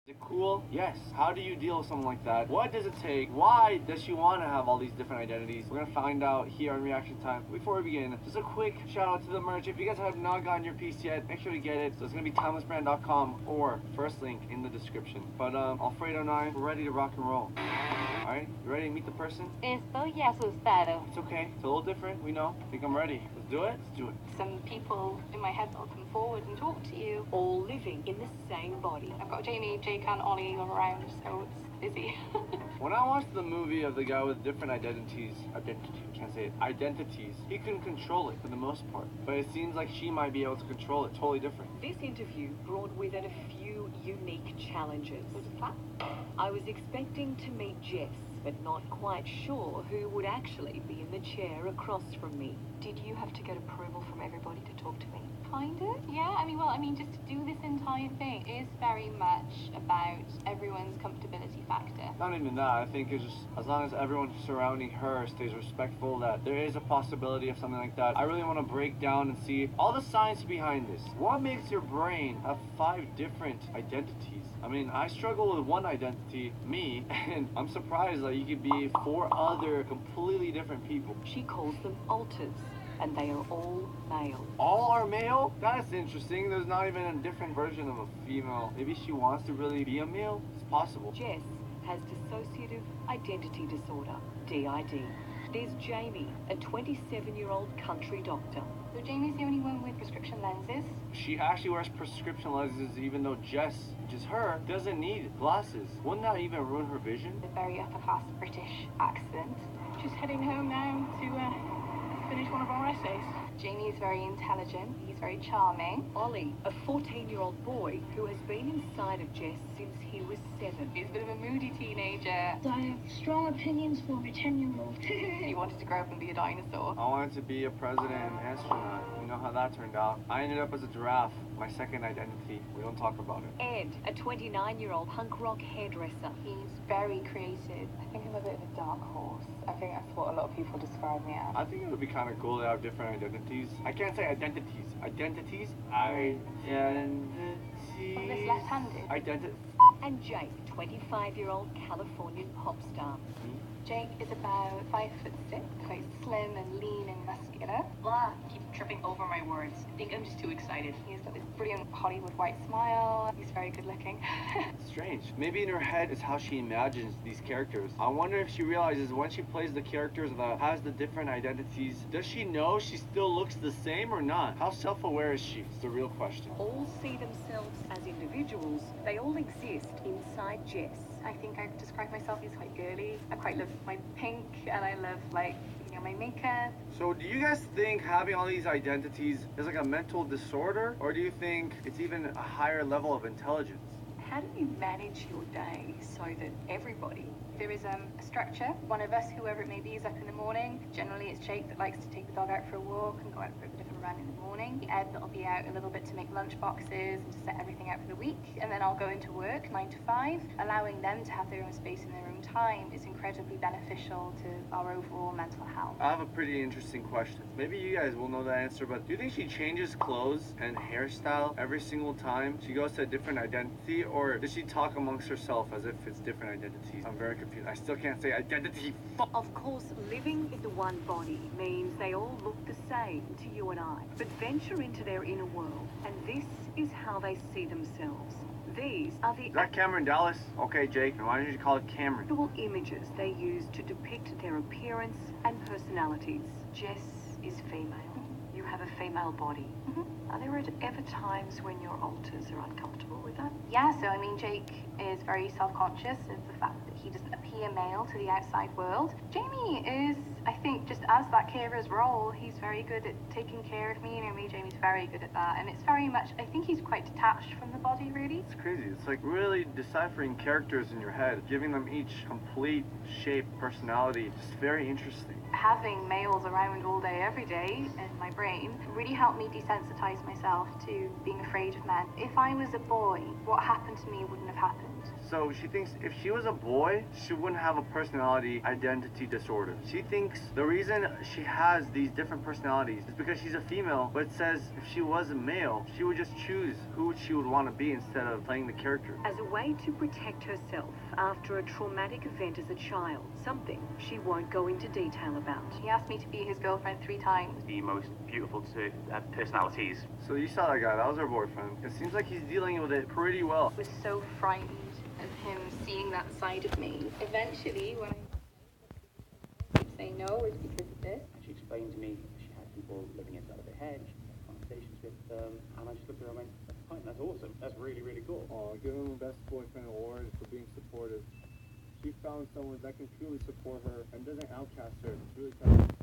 Is it cool? Yes. How do you deal with something like that? What does it take? Why does she want to have all these different identities? We're gonna find out here on Reaction Time. Before we begin, just a quick shout out to the merch. If you guys have not gotten your piece yet, make sure to get it. So it's gonna be timelessbrand.com or first link in the description. But Alfredo and I, we're ready to rock and roll. Alright, you ready to meet the person? Estoy asustado. It's okay. It's a little different, we know. I think I'm ready. Let's do it? Let's do it. Some people in my head will come forward and talk to you. All living in the same body. I've got Jamie, Jake, and Ollie all around, so it's busy. When I watched the movie of the guy with different identities, he couldn't control it for the most part. But it seems like she might be able to control it totally different. This interview brought with it a few unique challenges. Was it fun? I was expecting to meet Jess, but not quite sure who would actually be in the chair across from me. Did you have to get approval from everybody to talk to me? Kind of, yeah. I mean, just to do this entire thing is very much about everyone's comfortability factor. Not even that, I think it's just as long as everyone surrounding her stays respectful that there is a possibility of something like that. I really want to break down and see all the science behind this. What makes your brain have 5 different identities? I mean, I struggle with one identity, me, and I'm surprised that you could be 4 other completely different people. She calls them alters, and they are all male. All are male? That's interesting. There's not even a different version of a female. Maybe she wants to really be a male? It's possible. Jess has dissociative identity disorder, DID. There's Jamie, a 27-year-old country doctor. So Jamie's the only one with prescription lenses. She actually wears prescription lenses even though Jess, which is her, doesn't need glasses. Wouldn't that even ruin her vision? A very upper-class British accent. Just heading home now to finish one of our essays. Jamie is very intelligent. He's very charming. Ollie, a 14-year-old boy who has been inside of Jess since he was 7. He's a bit of a moody teenager. I have strong opinions for a 10-year-old. He wanted to grow up and be a dinosaur. I wanted to be a president and astronaut. You know how that turned out. I ended up as a giraffe, my second identity. We don't talk about it. Ed, a 29-year-old punk rock hairdresser. He's very creative. I think I'm a bit of a dark horse. I think that's what a lot of people describe me as. I think it would be kind of cool to have different identities. I can't say identities. Identities? Identities. Oh, this left-handed. And Jake, 25-year-old Californian pop star. Jake is about 5'6", quite slim and lean and muscular. Blah, keep tripping over my words. I think I'm just too excited. He's got this brilliant Hollywood white smile. He's very good looking. Strange. Maybe in her head is how she imagines these characters. I wonder if she realizes when she plays the characters that has the different identities, does she know she still looks the same or not? How self-aware is she? It's the real question. All see themselves as individuals. They all exist inside Jess. I think I describe myself as quite girly. I quite love my pink and I love my makeup. So do you guys think having all these identities is like a mental disorder, or do you think it's even a higher level of intelligence? How do you manage your day so that everybody... There is a structure. One of us, whoever it may be, is up in the morning. Generally, it's Jake that likes to take the dog out for a walk and go out for a bit of a run in the morning. Ed that'll be out a little bit to make lunch boxes and to set everything out for the week. And then I'll go into work 9 to 5. Allowing them to have their own space and their own time is incredibly beneficial to our overall mental health. I have a pretty interesting question. Maybe you guys will know the answer, but do you think she changes clothes and hairstyle every single time she goes to a different identity, or does she talk amongst herself as if it's different identities? I'm very confused. I still can't say identity. Of course, living in the one body means they all look the same to you and I. But venture into their inner world, and this is how they see themselves. These are the Is that Cameron Dallas? Okay, Jake, why don't you call it Cameron? actual images they use to depict their appearance and personalities. Jess is female. You have a female body. Are there ever times when your alters are uncomfortable with that? Yeah, so I mean, Jake is very self-conscious of the fact that he doesn't appear male to the outside world. Jamie is, I think, just as that carer's role, he's very good at taking care of me. You know me, Jamie's very good at that. And it's very much, I think he's quite detached from the body, really. It's crazy. It's like really deciphering characters in your head, giving them each complete shape, personality. Just very interesting. Having males around all day, every day in my brain really helped me desensitize myself to being afraid of men. If I was a boy, what happened to me wouldn't have happened So she thinks if she was a boy, she wouldn't have a personality identity disorder. She thinks the reason she has these different personalities is because she's a female, but it says if she was a male, she would just choose who she would want to be instead of playing the character. As a way to protect herself after a traumatic event as a child, something she won't go into detail about. He asked me to be his girlfriend 3 times. The most beautiful to personalities. So you saw that guy, that was her boyfriend. It seems like he's dealing with it pretty well. I was so frightened of him seeing that side of me. Eventually, when I keep saying no, it's because of this. She explained to me she had people living inside of a hedge, had conversations with them, and I just looked at her and went, that's fine, that's awesome, that's really, really cool. Oh, give him the best boyfriend award for being supportive. She found someone that can truly support her and doesn't outcast her. It's really tough.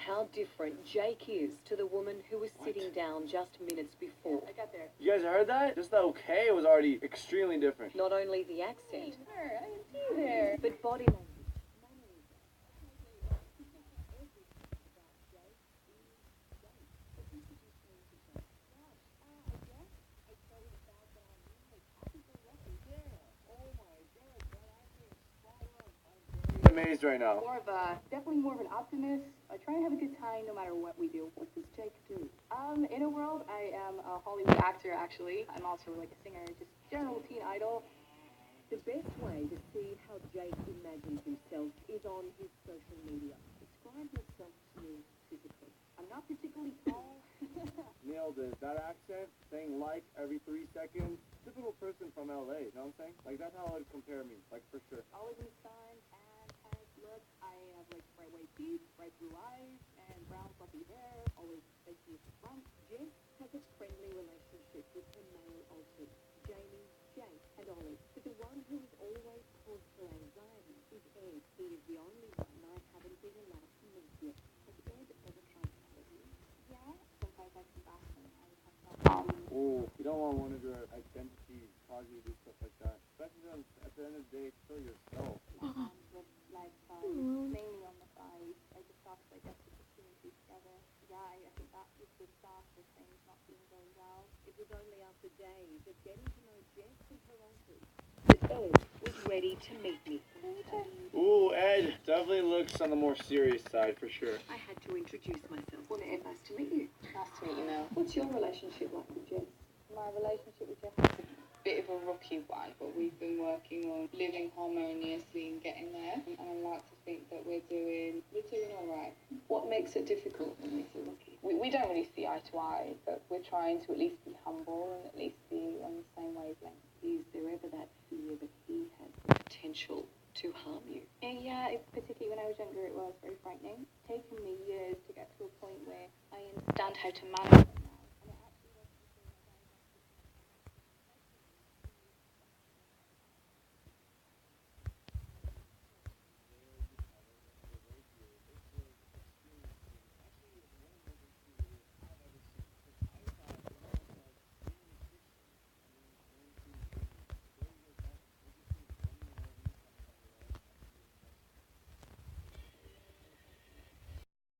how different Jake is to the woman who was sitting down just minutes before. I got there. You guys heard that? Just the okay was already extremely different. Not only the accent, I didn't see you there. but body language. Amazed right now. Definitely more of an optimist. I try and have a good time no matter what we do. What does Jake do? In a world, I am a Hollywood actor, actually. I'm also like a singer, just general teen idol. The best way to see how Jake imagines himself is on his social media. Describe yourself to me physically. I'm not particularly tall. Nailed it. That accent, saying like every 3 seconds. Typical person from LA, you know what I'm saying? Like, that's how it would compare me, like, for sure. Always in the sun, and kind of look. I have like bright white teeth, bright blue eyes, and brown fluffy hair. Always facing the front. Jess has a friendly relationship with her male alters, Jamie, Jake, and Ollie. But the one who is always cause her anxiety is Ed. He is the only one I haven't been allowed to meet yet. Has Ed ever tried to tell you? Yeah, sometimes I come back and I have Oh, you don't want one of your identities cause you to do stuff like that. Especially when, at the end of the day, it's still yourself. with like mainly on the thighs. I just thought like I put the two and two together. Yeah, I think that was the start of things not being very well. It was only after days of getting to know Jess and her alters that Ed was ready to meet me. Ooh, Ed definitely looks on the more serious side, for sure. I had to introduce myself. Well, Ed, nice to meet you. Nice to meet you, Mel. What's your relationship like with Jess? My relationship with Jess is Bit of a rocky one, but we've been working on living harmoniously and getting there. And I like to think that we're doing all right. What makes it difficult and makes it rocky? We don't really see eye to eye, but we're trying to at least be humble and at least be on the same wavelength. Is there ever that fear that he has the potential to harm you? yeah, particularly when I was younger, it was very frightening. It's taken me years to get to a point where I understand how to manage